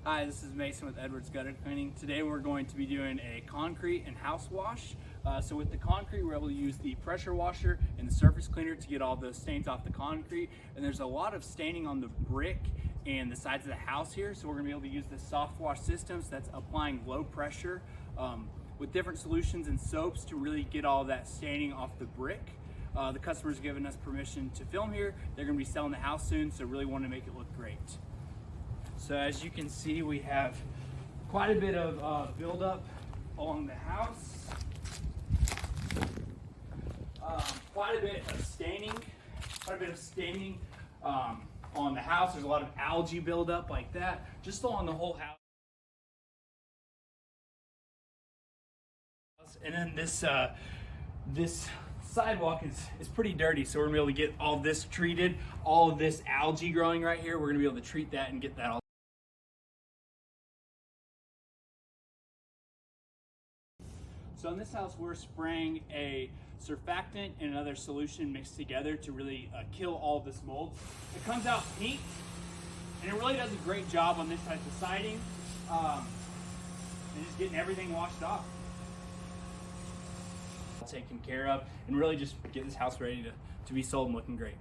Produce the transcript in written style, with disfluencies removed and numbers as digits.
Hi, this is Mason with Edwards Gutter Cleaning. Today we're going to be doing a concrete and house wash. So with the concrete, we're able to use the pressure washer and the surface cleaner to get all the stains off the concrete. And there's a lot of staining on the brick and the sides of the house here. So we're gonna be able to use the soft wash system. So that's applying low pressure with different solutions and soaps to really get all that staining off the brick. The customer's given us permission to film here. They're gonna be selling the house soon, so really want to make it look great. So as you can see, we have quite a bit of buildup along the house. Quite a bit of staining on the house. There's a lot of algae buildup like that, just along the whole house. And then this sidewalk is pretty dirty, so we're gonna be able to get all this treated. All of this algae growing right here, we're gonna be able to treat that and get that all. So in this house, we're spraying a surfactant and another solution mixed together to really kill all of this mold. It comes out pink, and it really does a great job on this type of siding, and just getting everything washed off. Taken care of, and really just get this house ready to be sold and looking great.